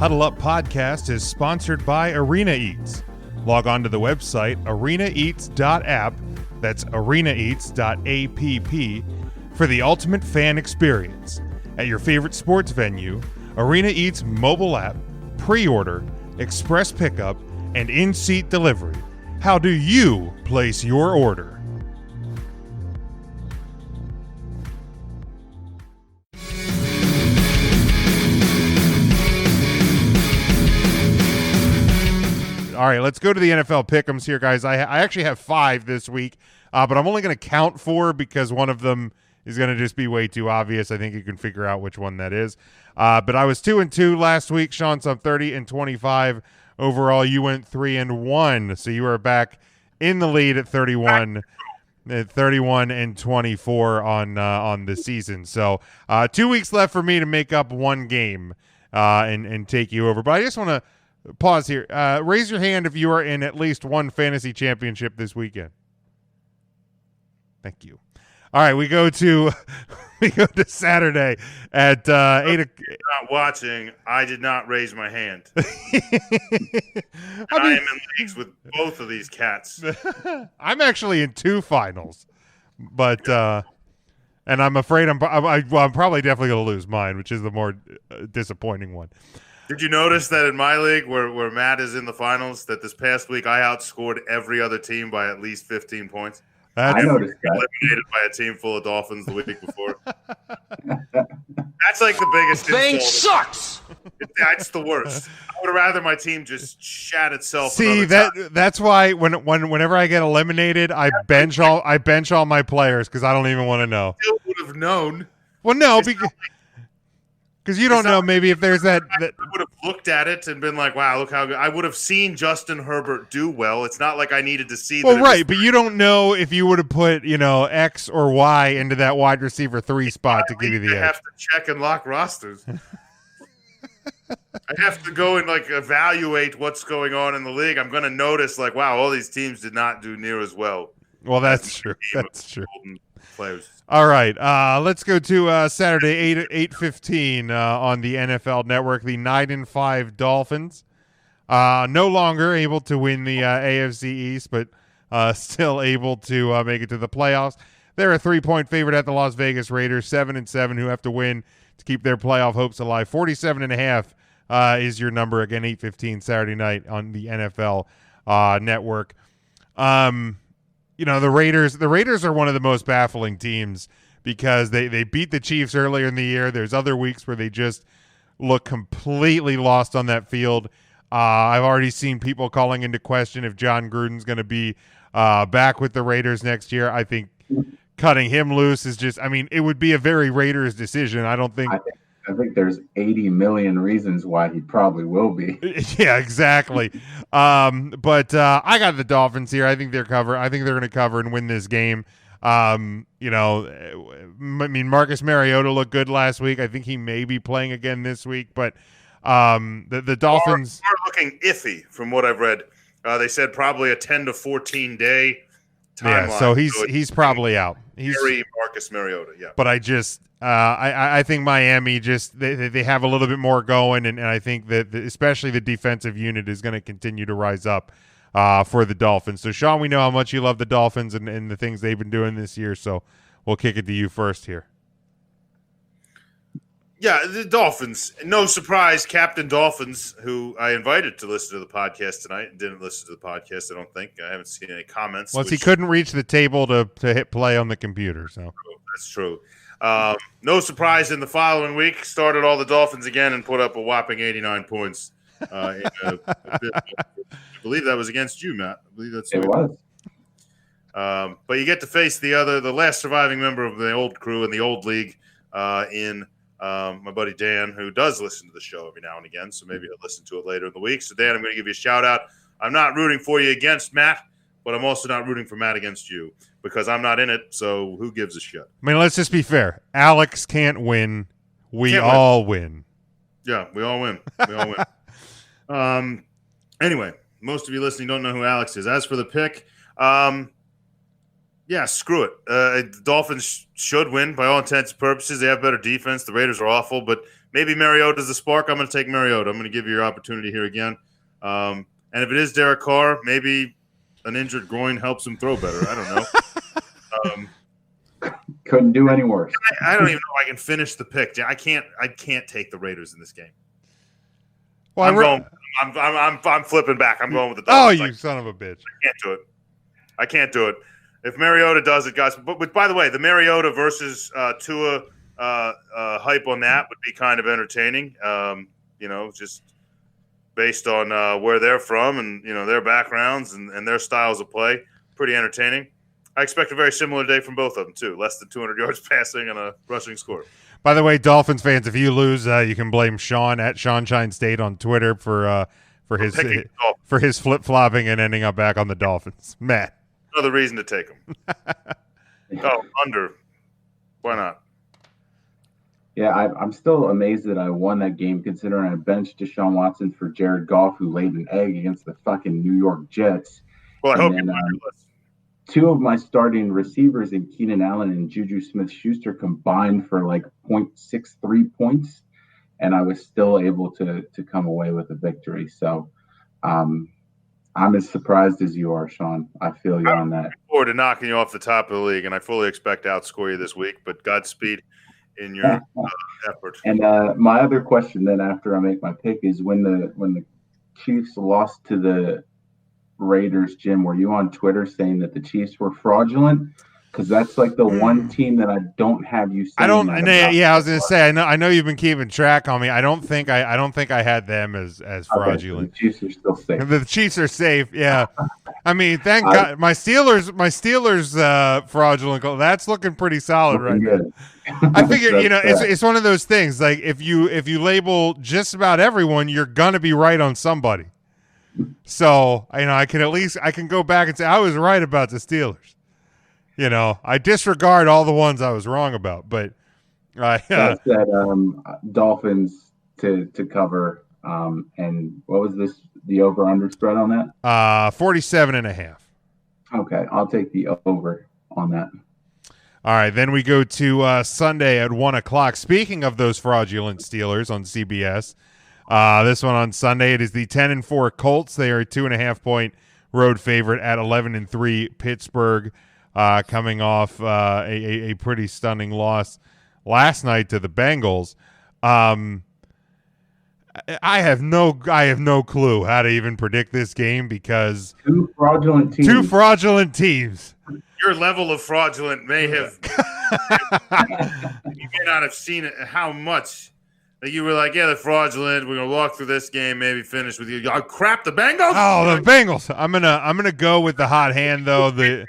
Huddle Up Podcast is sponsored by Arena Eats. Log on to the website arenaeats.app, that's arenaeats.app, for the ultimate fan experience. At your favorite sports venue, Arena Eats mobile app, pre-order, express pickup, and in-seat delivery. How do you place your order? All right, let's go to the NFL pick'ems here, guys. I actually have 5 this week, but I'm only going to count 4 because one of them is going to just be way too obvious. I think you can figure out which one that is. But I was 2-2 last week. Shawn, some 30-25 overall. You went 3-1, so you are back in the lead at 31. At 31-24 on the season. So 2 weeks left for me to make up one game and take you over. But I just want to pause here. Raise your hand if you are in at least one fantasy championship this weekend. Thank you. All right, we go to Saturday at 8 o'clock. Not watching. I did not raise my hand. I am in leagues with both of these cats. I'm actually in 2 finals, but and I'm afraid I'm probably definitely going to lose mine, which is the more disappointing one. Did you notice that in my league, where Matt is in the finals, that this past week I outscored every other team by at least 15 points? I noticed that. Eliminated by a team full of Dolphins the week before. That's like the biggest thing insult. sucks. That's the worst. I would rather my team just shat itself. See, that's why whenever I get eliminated, I bench all my players because I don't even want to know. Still would have known. Well, no, because you don't know. Maybe if there's that, I would have looked at it and been like, "Wow, look how good!" I would have seen Justin Herbert do well. It's not like I needed to see. Well, right, but you don't know if you would have put X or Y into that wide receiver 3 spot to give you the edge. I have to check and lock rosters. I have to go and evaluate what's going on in the league. I'm going to notice wow, all these teams did not do near as well. Well, that's true. That's true. Players. All right, let's go to Saturday 8:15 on the NFL Network. The 9-5 Dolphins, no longer able to win the AFC East, but still able to make it to the playoffs. They're a 3-point favorite at the Las Vegas Raiders, 7-7, who have to win to keep their playoff hopes alive. 47.5 is your number. Again, 8:15 Saturday night on the NFL Network. The Raiders are one of the most baffling teams because they beat the Chiefs earlier in the year. There's other weeks where they just look completely lost on that field. I've already seen people calling into question if John Gruden's going to be back with the Raiders next year. I think cutting him loose is it would be a very Raiders decision. I think there's 80 million reasons why he probably will be. Yeah, exactly. But I got the Dolphins here. I think they're going to cover and win this game. Marcus Mariota looked good last week. I think he may be playing again this week, but the Dolphins are looking iffy from what I've read. They said probably a 10 to 14 day timeline. Yeah, so he's probably out. He's Marcus Mariota. Yeah, but I think Miami they have a little bit more going, and I think that especially the defensive unit is going to continue to rise up for the Dolphins. So, Shawn, we know how much you love the Dolphins and the things they've been doing this year, so we'll kick it to you first here. Yeah, the Dolphins. No surprise, Captain Dolphins, who I invited to listen to the podcast tonight and didn't listen to the podcast, I don't think. I haven't seen any comments. He couldn't reach the table to hit play on the computer. So that's true. No surprise in the following week, started all the Dolphins again and put up a whopping 89 points. I believe that was against you, Matt. I believe that's it was. But you get to face the last surviving member of the old crew in the old league in my buddy Dan, who does listen to the show every now and again, so maybe he'll listen to it later in the week. So, Dan, I'm going to give you a shout-out. I'm not rooting for you against Matt, but I'm also not rooting for Matt against you because I'm not in it, so who gives a shit? Let's just be fair. Alex can't win. We all win. Yeah, we all win. We all win. Anyway, most of you listening don't know who Alex is. As for the pick, Yeah, screw it. The Dolphins should win by all intents and purposes. They have better defense. The Raiders are awful, but maybe Mariota's the spark. I'm going to take Mariota. I'm going to give you your opportunity here again. And if it is Derek Carr, maybe an injured groin helps him throw better. I don't know. Couldn't do any worse. I don't even know if I can finish the pick. I can't take the Raiders in this game. Well, I'm flipping back. I'm going with the Dolphins. Oh, you son of a bitch! I can't do it. If Mariota does it, guys. But by the way, the Mariota versus Tua hype on that would be kind of entertaining. Just based on where they're from and their backgrounds and their styles of play, pretty entertaining. I expect a very similar day from both of them too. Less than 200 yards passing and a rushing score. By the way, Dolphins fans, if you lose, you can blame Shawn at Shine State on Twitter for his flip flopping and ending up back on the Dolphins. Matt, another reason to take him. Under. Why not? Yeah, I'm still amazed that I won that game considering I benched Deshaun Watson for Jared Goff, who laid an egg against the fucking New York Jets. Well, I hope you won. Two of my starting receivers in Keenan Allen and Juju Smith-Schuster combined for like 0.63 points, and I was still able to come away with a victory. So I'm as surprised as you are, Shawn. I feel you on that. I'm looking forward to knocking you off the top of the league, and I fully expect to outscore you this week, but Godspeed in your effort. And my other question then after I make my pick is when the Chiefs lost to the Raiders, Jim, were you on Twitter saying that the Chiefs were fraudulent? Because that's like the one team that I don't have you saying. I don't. Yeah, I was gonna say. I know you've been keeping track on me. I don't think I had them as fraudulent. So the Chiefs are still safe. The Chiefs are safe. Yeah. I mean, thank God. My Steelers fraudulent goal. That's looking pretty solid right now. I figure it's one of those things. Like if you label just about everyone, you're gonna be right on somebody. So I can go back and say I was right about the Steelers. I disregard all the ones I was wrong about, but that's that Dolphins to cover. And what was this? The over under spread on that? 47.5. Okay, I'll take the over on that. All right, then we go to Sunday at 1:00. Speaking of those fraudulent Steelers on CBS. This one on Sunday, it is the 10-4 Colts. They are a 2.5-point road favorite at 11-3 Pittsburgh, coming off a pretty stunning loss last night to the Bengals. I have no clue how to even predict this game because two fraudulent teams. Your level of fraudulent may have you may not have seen it. How much? Like you were like, yeah, they're fraudulent. We're gonna walk through this game, maybe finish with you. Oh crap, the Bengals! Oh, the Bengals! I'm gonna go with the hot hand though. The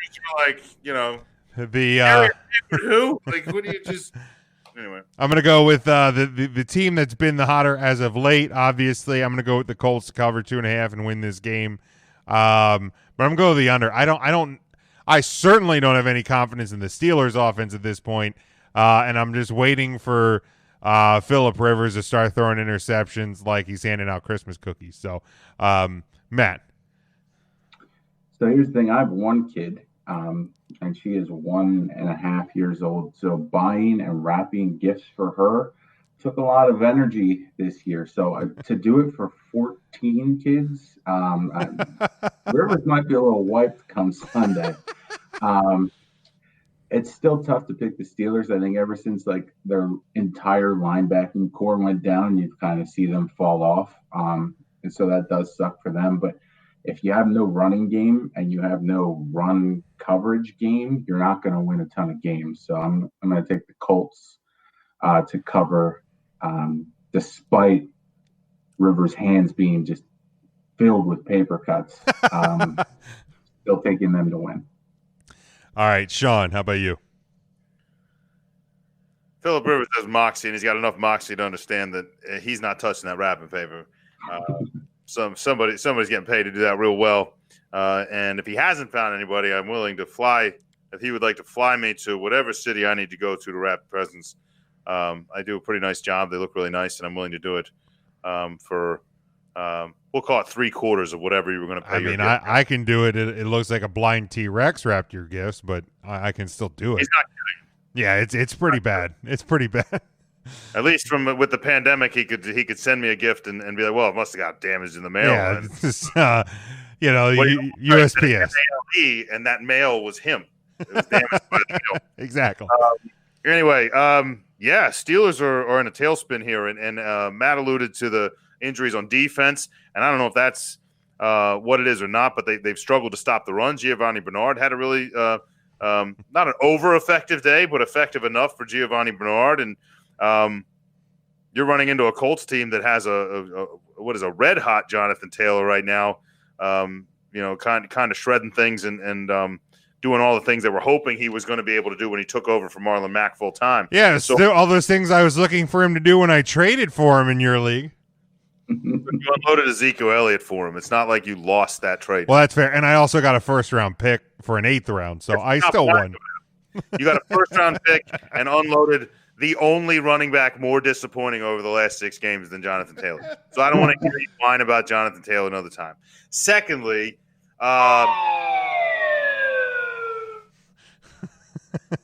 who? Like, what do you just? Anyway, I'm gonna go with the team that's been the hotter as of late. Obviously, I'm gonna go with the Colts to cover 2.5 and win this game. But I'm gonna go with the under. I certainly don't have any confidence in the Steelers' offense at this point, and I'm just waiting for Phillip Rivers to start throwing interceptions like he's handing out Christmas cookies. So, Matt. So here's the thing. I have one kid, and she is 1.5 years old. So buying and wrapping gifts for her took a lot of energy this year. So to do it for 14 kids, Rivers might be a little wiped come Sunday. It's still tough to pick the Steelers. I think ever since like their entire linebacking core went down, you kind of see them fall off. And so that does suck for them. But if you have no running game and you have no run coverage game, you're not going to win a ton of games. So I'm going to take the Colts to cover, despite Rivers' hands being just filled with paper cuts. Still taking them to win. All right, Shawn, how about you? Phillip Rivers has moxie, and he's got enough moxie to understand that he's not touching that wrapping paper. Somebody's getting paid to do that real well. And if he hasn't found anybody, I'm willing to fly. If he would like to fly me to whatever city I need to go to wrap presents, I do a pretty nice job. They look really nice, and I'm willing to do it for we'll call it 3/4 of whatever you were going to pay. I mean, I can do it. It looks like a blind T-Rex wrapped your gifts, but I can still do it. He's not kidding. Yeah, it's pretty bad. It's pretty bad. At least with the pandemic, he could send me a gift and be like, well, it must have got damaged in the mail. Yeah, And, USPS. And that mail was him. It was damaged by the mail. Exactly. Anyway, Steelers are in a tailspin here, and Matt alluded to the injuries on defense, and I don't know if that's what it is or not, but they've struggled to stop the run. Giovanni Bernard had a really not an over-effective day, but effective enough for Giovanni Bernard, and you're running into a Colts team that has a red-hot Jonathan Taylor right now, kind of shredding things and doing all the things that we're hoping he was going to be able to do when he took over from Marlon Mack full time. Yeah, so all those things I was looking for him to do when I traded for him in your league. You unloaded Ezekiel Elliott for him. It's not like you lost that trade. Well, that's fair. And I also got a first-round pick for an 8th round, so I still won. You got a first-round pick and unloaded the only running back more disappointing over the last 6 games than Jonathan Taylor. So I don't want to hear you whine about Jonathan Taylor another time. Secondly, there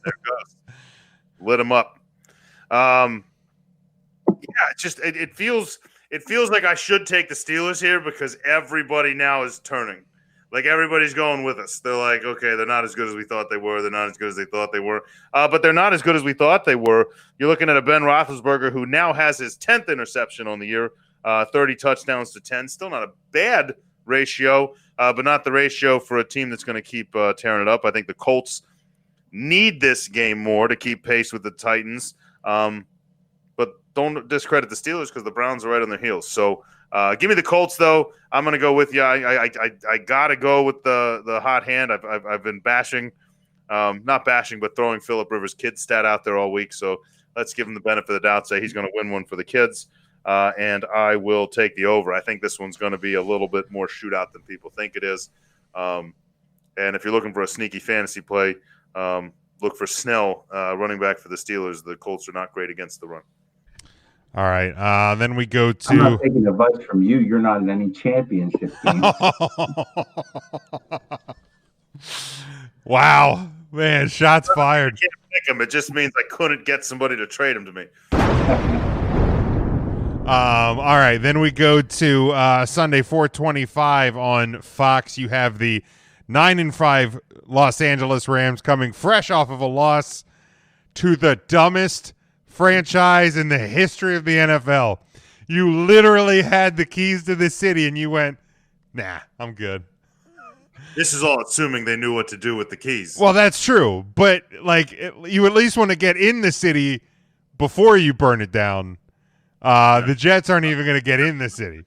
it goes. Lit him up. It feels like I should take the Steelers here because everybody now is turning. Like everybody's going with us. They're like, okay, they're not as good as we thought they were. They're not as good as they thought they were. But they're not as good as we thought they were. You're looking at a Ben Roethlisberger who now has his 10th interception on the year, 30 touchdowns to 10. Still not a bad ratio, but not the ratio for a team that's going to keep tearing it up. I think the Colts need this game more to keep pace with the Titans. But don't discredit the Steelers because the Browns are right on their heels. So give me the Colts, though. I'm going to go with you. I got to go with the hot hand. I've been bashing, not bashing, but throwing Phillip Rivers' kid stat out there all week. So let's give him the benefit of the doubt, say he's going to win one for the kids. And I will take the over. I think this one's going to be a little bit more shootout than people think it is. And if you're looking for a sneaky fantasy play, look for Snell, running back for the Steelers. The Colts are not great against the run. All right. Then we go to. I'm not taking advice from you. You're not in any championship games. Wow, man! Shots fired. I can't pick him. It just means I couldn't get somebody to trade him to me. All right. Then we go to Sunday 4:25 on Fox. You have the 9-5 Los Angeles Rams coming fresh off of a loss to the dumbest franchise in the history of the NFL. You literally had the keys to the city and you went, nah, I'm good. This is all assuming they knew what to do with the keys. Well, that's true. But you at least want to get in the city before you burn it down. The Jets aren't even going to get in the city.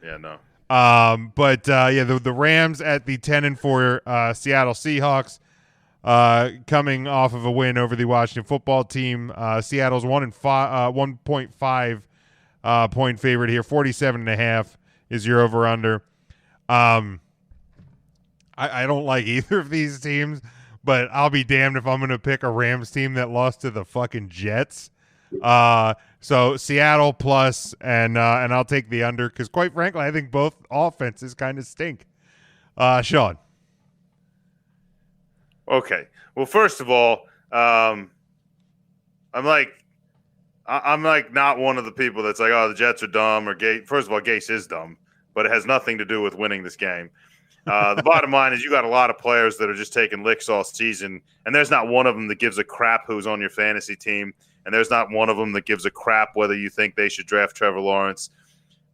Yeah, no. The Rams at the 10-4 Seattle Seahawks, coming off of a win over the Washington football team. Seattle's 1.5 point favorite here. 47.5 is your over under. I don't like either of these teams, but I'll be damned if I'm going to pick a Rams team that lost to the fucking Jets. So Seattle plus, and I'll take the under because, quite frankly, I think both offenses kind of stink. Shawn. Okay. Well, first of all, I'm like not one of the people that's like, oh, the Jets are dumb or Gase. First of all, Gase is dumb, but it has nothing to do with winning this game. The bottom line is you got a lot of players that are just taking licks all season, and there's not one of them that gives a crap who's on your fantasy team. And there's not one of them that gives a crap whether you think they should draft Trevor Lawrence.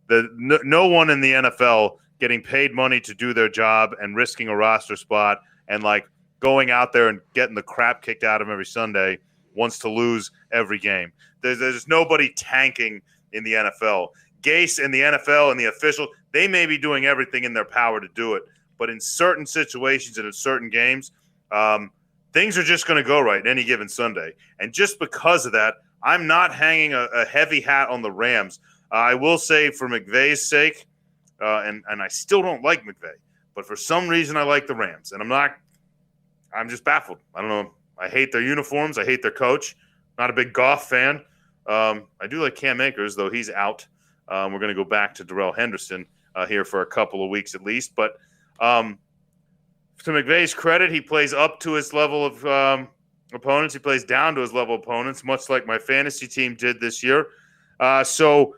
No one in the NFL getting paid money to do their job and risking a roster spot and going out there and getting the crap kicked out of them every Sunday wants to lose every game. There's nobody tanking in the NFL. Gase and the NFL and the official, they may be doing everything in their power to do it. But in certain situations and in certain games, things are just going to go right any given Sunday. And just because of that, I'm not hanging a heavy hat on the Rams. I will say for McVay's sake, and I still don't like McVay, but for some reason I like the Rams. And I'm just baffled. I don't know. I hate their uniforms. I hate their coach. Not a big Goff fan. I do like Cam Akers, though he's out. We're going to go back to Darrell Henderson here for a couple of weeks at least. But to McVay's credit, he plays up to his level of opponents. He plays down to his level of opponents, much like my fantasy team did this year. So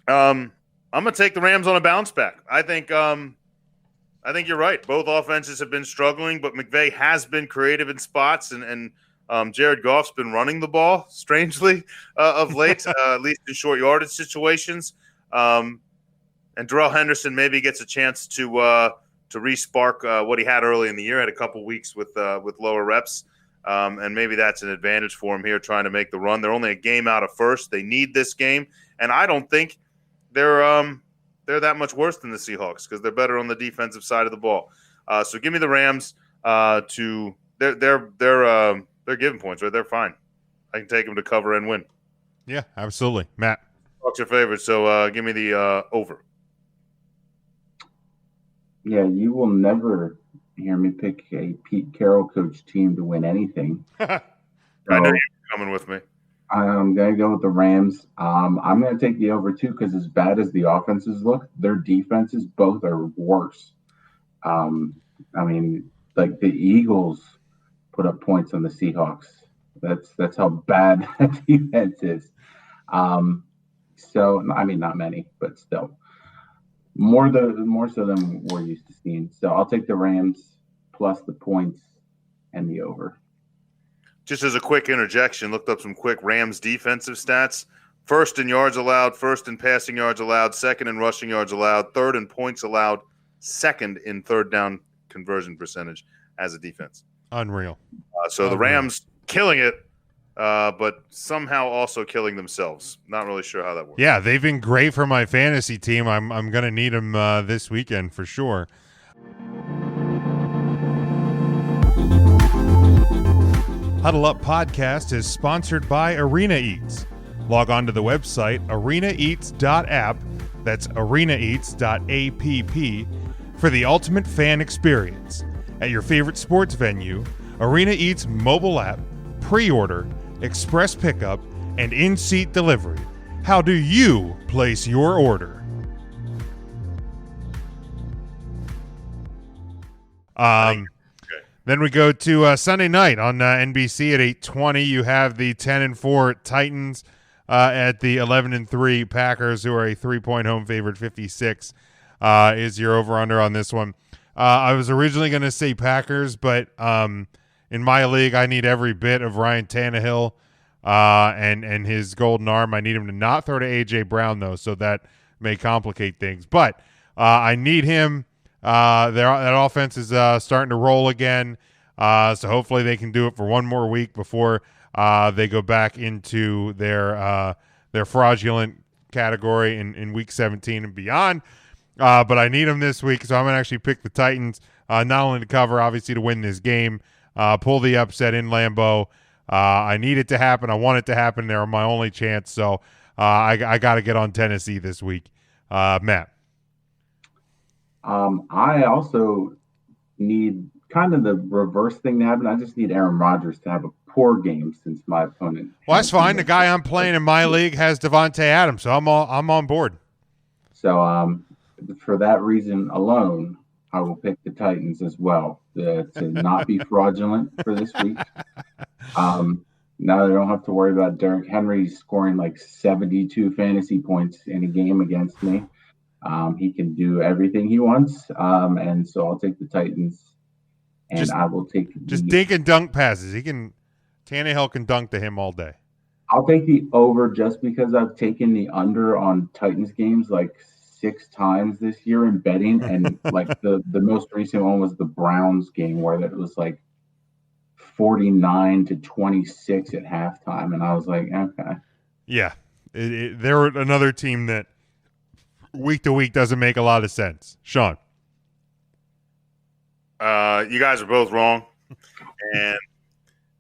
I'm going to take the Rams on a bounce back. I think you're right. Both offenses have been struggling, but McVay has been creative in spots, and Jared Goff's been running the ball, strangely, of late, at least in short yardage situations. And Darrell Henderson maybe gets a chance to re-spark what he had early in the year. Had a couple weeks with lower reps, and maybe that's an advantage for him here, trying to make the run. They're only a game out of first. They need this game, and I don't think they're that much worse than the Seahawks because they're better on the defensive side of the ball. So give me the Rams. They're giving points, right? They're fine. I can take them to cover and win. Yeah, absolutely. Matt. What's your favorite? So give me the over. Yeah, you will never hear me pick a Pete Carroll coach team to win anything. I know you're coming with me. I'm going to go with the Rams. I'm going to take the over, too, because as bad as the offenses look, their defenses both are worse. I mean, like the Eagles put up points on the Seahawks. That's how bad that defense is. So, I mean, not many, but still. More so than we're used to seeing. So I'll take the Rams plus the points and the over. Just as a quick interjection, looked up some quick Rams defensive stats. First in yards allowed, first in passing yards allowed, second in rushing yards allowed, third in points allowed, second in third down conversion percentage as a defense. Unreal. So the Rams killing it, but somehow also killing themselves. Not really sure how that works. Yeah, they've been great for my fantasy team. I'm going to need them this weekend for sure. Huddle Up Podcast is sponsored by Arena Eats. Log on to the website arenaeats.app, that's arenaeats.app, for the ultimate fan experience. At your favorite sports venue, Arena Eats mobile app, pre-order, express pickup, and in-seat delivery. How do you place your order? Then we go to Sunday night on NBC at 8:20. You have the 10-4 Titans at the 11-3 Packers, who are a 3-point home favorite. 56 is your over/under on this one. I was originally going to say Packers, but in my league, I need every bit of Ryan Tannehill and his golden arm. I need him to not throw to A.J. Brown, though, so that may complicate things. But I need him. That offense is starting to roll again, so hopefully they can do it for one more week before they go back into their fraudulent category in Week 17 and beyond. But I need them this week, so I'm going to actually pick the Titans, not only to cover, obviously to win this game, pull the upset in Lambeau. I need it to happen. I want it to happen. They're my only chance, so I got to get on Tennessee this week. Matt. I also need kind of the reverse thing to happen. I just need Aaron Rodgers to have a poor game since my opponent. Well, that's fine. The guy I'm playing in my league has Devontae Adams, so I'm on board. So for that reason alone, I will pick the Titans as well to not be fraudulent for this week. Now they don't have to worry about Derrick Henry scoring like 72 fantasy points in a game against me. He can do everything he wants, and so I'll take the Titans, and I will take just dink and dunk passes. Tannehill can dunk to him all day. I'll take the over just because I've taken the under on Titans games like 6 times this year in betting, and like the most recent one was the Browns game where it was like 49-26 at halftime, and I was like, okay, yeah, they're another team that week to week doesn't make a lot of sense. Shawn. You guys are both wrong, and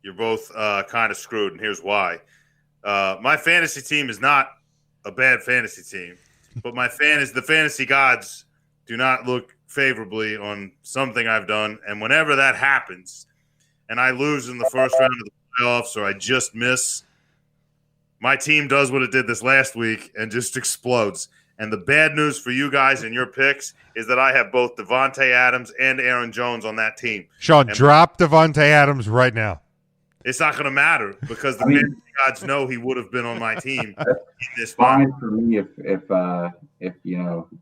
you're both kind of screwed, and here's why. My fantasy team is not a bad fantasy team, but the fantasy gods do not look favorably on something I've done, and whenever that happens and I lose in the first round of the playoffs or I just miss, my team does what it did this last week and just explodes. And the bad news for you guys and your picks is that I have both Devontae Adams and Aaron Jones on that team. Shawn, and drop Devontae Adams right now. It's not going to matter because the fantasy gods know he would have been on my team. It's fine for me if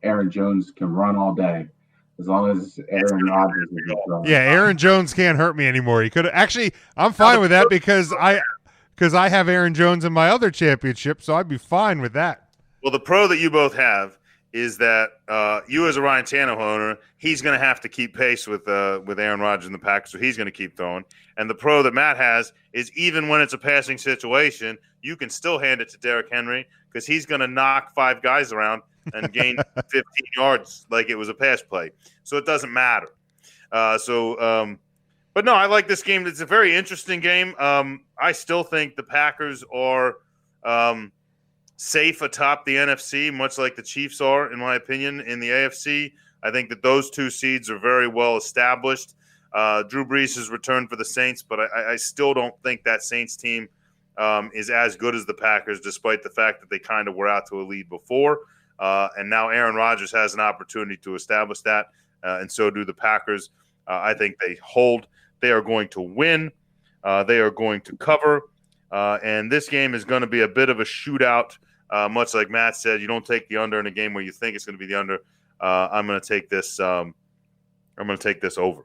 Aaron Jones can run all day, as long as Aaron Rodgers is throwing. Yeah, Aaron Jones can't hurt me anymore. He could actually. I'm fine with that because I have Aaron Jones in my other championship, so I'd be fine with that. Well, the pro that you both have is that you as a Ryan Tannehill owner, he's going to have to keep pace with Aaron Rodgers and the Packers, so he's going to keep throwing. And the pro that Matt has is even when it's a passing situation, you can still hand it to Derrick Henry because he's going to knock 5 guys around and gain 15 yards like it was a pass play. So it doesn't matter. But no, I like this game. It's a very interesting game. I still think the Packers are safe atop the NFC, much like the Chiefs are, in my opinion, in the AFC. I think that those 2 seeds are very well established. Drew Brees has returned for the Saints, but I still don't think that Saints team is as good as the Packers, despite the fact that they kind of were out to a lead before. And now Aaron Rodgers has an opportunity to establish that, and so do the Packers. I think they hold. They are going to win. They are going to cover. And this game is going to be a bit of a shootout. Much like Matt said, you don't take the under in a game where you think it's going to be the under. I'm going to take this. I'm going to take this over.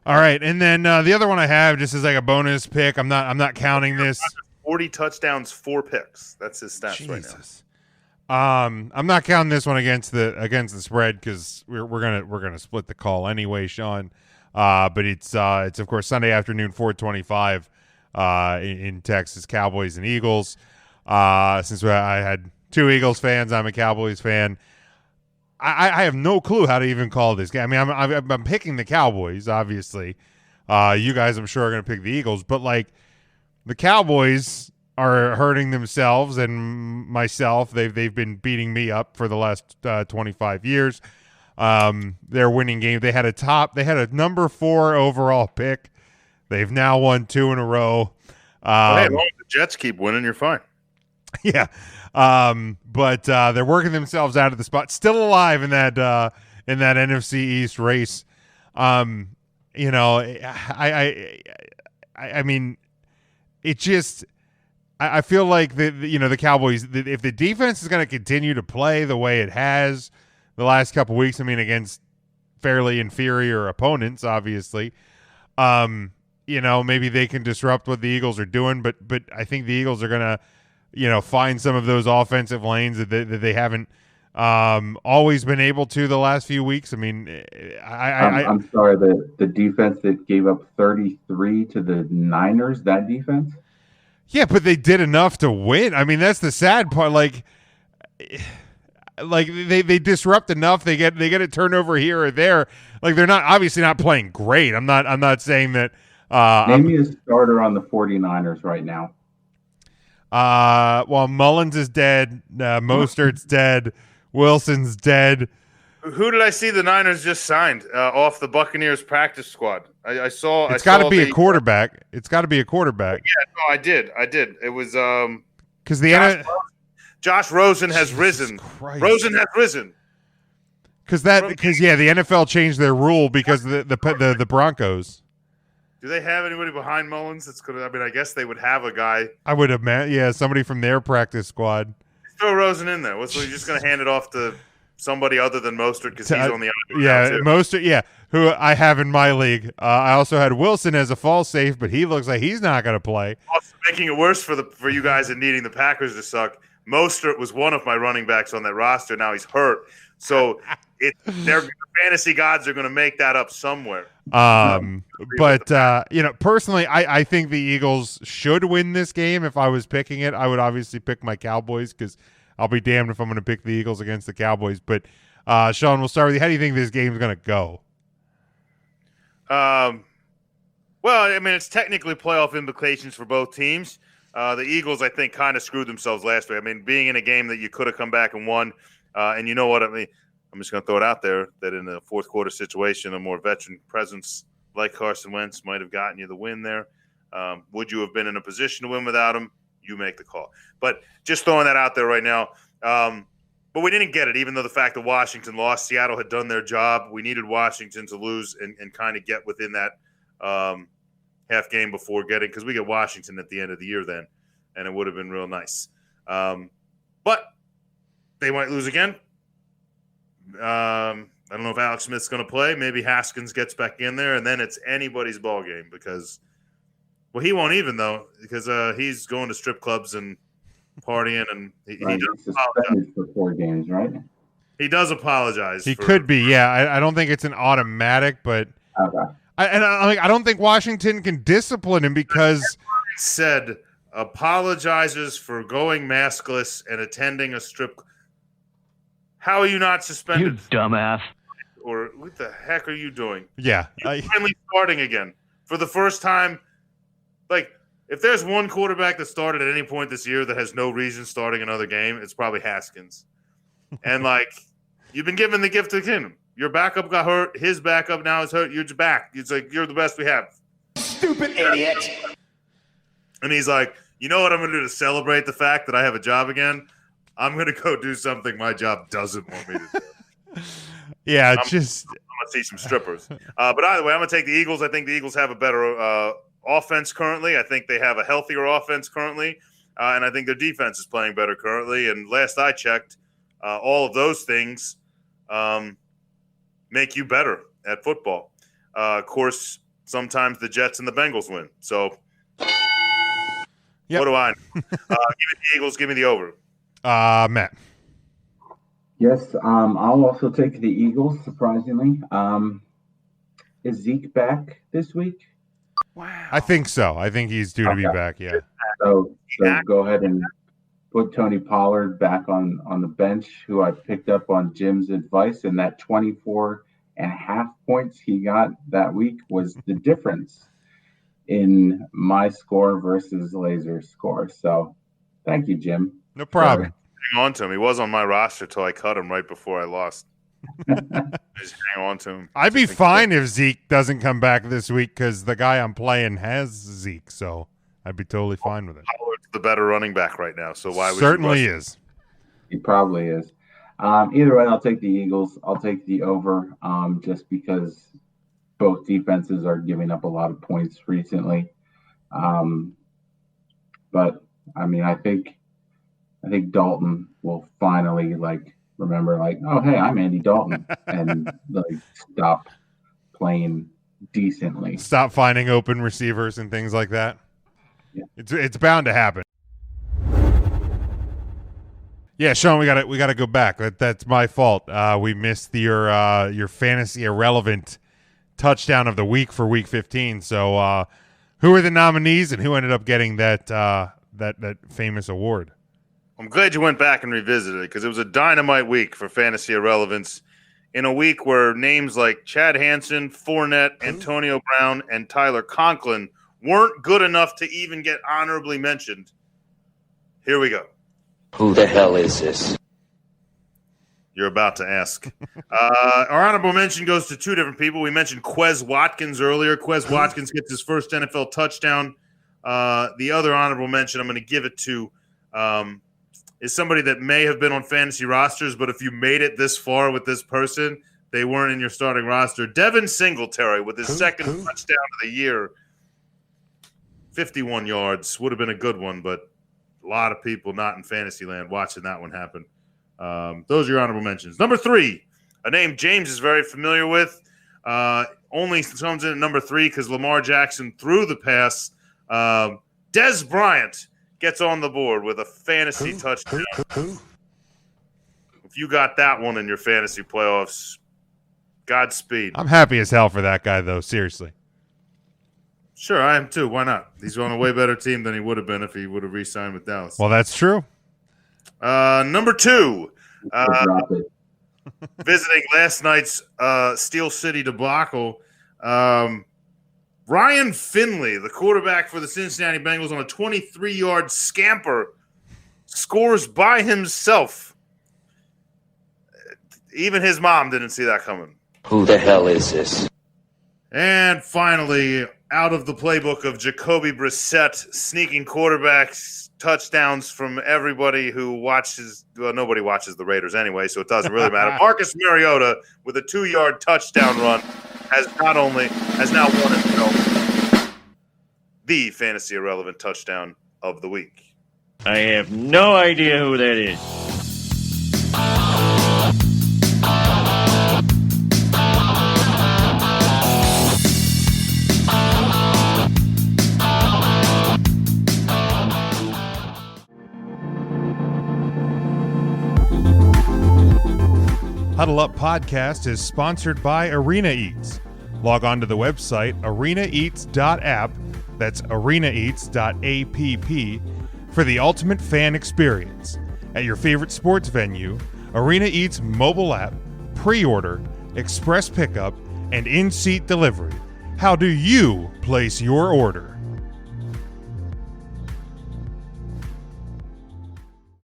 All right, and then the other one I have just as like a bonus pick. I'm not counting this. 40 touchdowns, 4 picks. That's his stats Jesus. Right now. I'm not counting this one against the spread because we're gonna split the call anyway, Shawn. But it's of course Sunday afternoon, 4:25 in Texas, Cowboys and Eagles. Since I had 2 Eagles fans, I'm a Cowboys fan. I have no clue how to even call this game. I mean, I'm picking the Cowboys, obviously. You guys, I'm sure, are going to pick the Eagles. But, like, the Cowboys are hurting themselves and myself. They've been beating me up for the last 25 years. They're winning games. They had a number 4 overall pick. They've now won 2 in a row. Hey, as long as the Jets keep winning, you're fine. Yeah. But they're working themselves out of the spot, still alive in that NFC East race. I mean, it just, I feel like the Cowboys, if the defense is going to continue to play the way it has the last couple weeks, I mean, against fairly inferior opponents, obviously, maybe they can disrupt what the Eagles are doing, but I think the Eagles are going to, find some of those offensive lanes that they haven't always been able to the last few weeks. I mean, I'm sorry, the defense that gave up 33 to the Niners, that defense? Yeah, but they did enough to win. I mean, that's the sad part. Like they disrupt enough. They get a turnover here or there. Like they're obviously not playing great. I'm not saying that. Name me a starter on the 49ers right now. Well, Mullins is dead. Mostert's dead. Wilson's dead. Who did I see the Niners just signed off the Buccaneers practice squad? I saw. It's got to be a quarterback. It's got to be a quarterback. Yeah, no, I did. It was because Josh Rosen has risen. Christ. Rosen has risen. Because the NFL changed their rule because the Broncos. Do they have anybody behind Mullins? I guess they would have a guy. I would imagine, yeah, somebody from their practice squad. Throw Rosen in there. So you're just going to hand it off to somebody other than Mostert because he's on the other. Yeah, Mostert, yeah, who I have in my league. I also had Wilson as a false safe, but he looks like he's not going to play. Also making it worse for you guys and needing the Packers to suck. Mostert was one of my running backs on that roster. Now he's hurt. So the fantasy gods are going to make that up somewhere. But personally, I think the Eagles should win this game. If I was picking it, I would obviously pick my Cowboys because I'll be damned if I'm going to pick the Eagles against the Cowboys. But Shawn, we'll start with you. How do you think this game is going to go? Well, I mean, it's technically playoff implications for both teams. The Eagles, I think, kind of screwed themselves last week. I mean, being in a game that you could have come back and won, and you know what I mean. I'm just going to throw it out there that in the fourth quarter situation, a more veteran presence like Carson Wentz might have gotten you the win there. Would you have been in a position to win without him? You make the call. But just throwing that out there right now. But we didn't get it, even though the fact that Washington lost. Seattle had done their job. We needed Washington to lose and kind of get within that half game before getting – because we get Washington at the end of the year then, and it would have been real nice. But they might lose again. I don't know if Alex Smith's going to play. Maybe Haskins gets back in there, and then it's anybody's ball game because – well, he won't even, though, because he's going to strip clubs and partying, and he does apologize. For 4 games, right? He does apologize. He could be, yeah. I don't think it's an automatic, but I don't think Washington can discipline him because – said apologizes for going maskless and attending a strip. How are you not suspended? You dumbass. Or what the heck are you doing? Yeah. You're finally starting again for the first time. Like, if there's one quarterback that started at any point this year that has no reason starting another game, it's probably Haskins. And, like, you've been given the gift of the kingdom. Your backup got hurt. His backup now is hurt. You're back. It's like, you're the best we have. Stupid idiot. And he's like, you know what I'm going to do to celebrate the fact that I have a job again? I'm going to go do something my job doesn't want me to do. Yeah, I'm going to see some strippers. But either way, I'm going to take the Eagles. I think the Eagles have a better offense currently. I think they have a healthier offense currently, and I think their defense is playing better currently. And last I checked, all of those things make you better at football. Of course, sometimes the Jets and the Bengals win. So what do I know? Give me the Eagles. Give me the over. Matt. Yes, I'll also take the Eagles, surprisingly. Is Zeke back this week? Wow. I think so. I think he's due to be back, yeah. So go ahead and put Tony Pollard back on the bench, who I picked up on Jim's advice, and that 24.5 points he got that week was the difference in my score versus Laser's score. So thank you, Jim. No problem. Hang on to him. He was on my roster till I cut him right before I lost. Just hang on to him. I'd be fine if Zeke doesn't come back this week because the guy I'm playing has Zeke, so I'd be totally fine with it. Pollard's the better running back right now, so why would certainly you is. He probably is. Either way, I'll take the Eagles. I'll take the over, just because both defenses are giving up a lot of points recently. But I mean, I think Dalton will finally remember, oh, hey, I'm Andy Dalton, and stop playing decently. Stop finding open receivers and things like that. Yeah. It's bound to happen. Yeah, Shawn, we gotta go back. That's my fault. We missed your fantasy irrelevant touchdown of the week for Week 15. So, who are the nominees and who ended up getting that famous award? I'm glad you went back and revisited it because it was a dynamite week for fantasy irrelevance in a week where names like Chad Hansen, Fournette, Antonio Brown, and Tyler Conklin weren't good enough to even get honorably mentioned. Here we go. Who the hell is this? You're about to ask. Our honorable mention goes to 2 different people. We mentioned Quez Watkins earlier. Quez Watkins gets his first NFL touchdown. The other honorable mention I'm going to give it to is somebody that may have been on fantasy rosters, but if you made it this far with this person, they weren't in your starting roster. Devin Singletary with his second touchdown of the year. 51 yards. Would have been a good one, but a lot of people not in fantasy land watching that one happen. Those are your honorable mentions. Number 3, a name James is very familiar with. Only comes in at number 3 because Lamar Jackson threw the pass. Dez Bryant gets on the board with a fantasy touchdown. If you got that one in your fantasy playoffs, Godspeed. I'm happy as hell for that guy, though. Seriously. Sure, I am too. Why not? He's on a way better team than he would have been if he would have re-signed with Dallas. Well, that's true. Number 2, visiting last night's Steel City debacle, Ryan Finley, the quarterback for the Cincinnati Bengals, on a 23-yard scamper, scores by himself. Even his mom didn't see that coming. Who the hell is this? And finally, out of the playbook of Jacoby Brissett sneaking quarterbacks touchdowns from everybody who watches. Well, nobody watches the Raiders anyway, so it doesn't really matter. Marcus Mariota with a 2-yard touchdown run has now won himself the fantasy irrelevant touchdown of the week. I have no idea who that is. Huddle Up Podcast is sponsored by Arena Eats. Log on to the website arenaeats.app, that's arenaeats.app, for the ultimate fan experience. At your favorite sports venue, Arena Eats mobile app, pre-order, express pickup, and in-seat delivery. How do you place your order?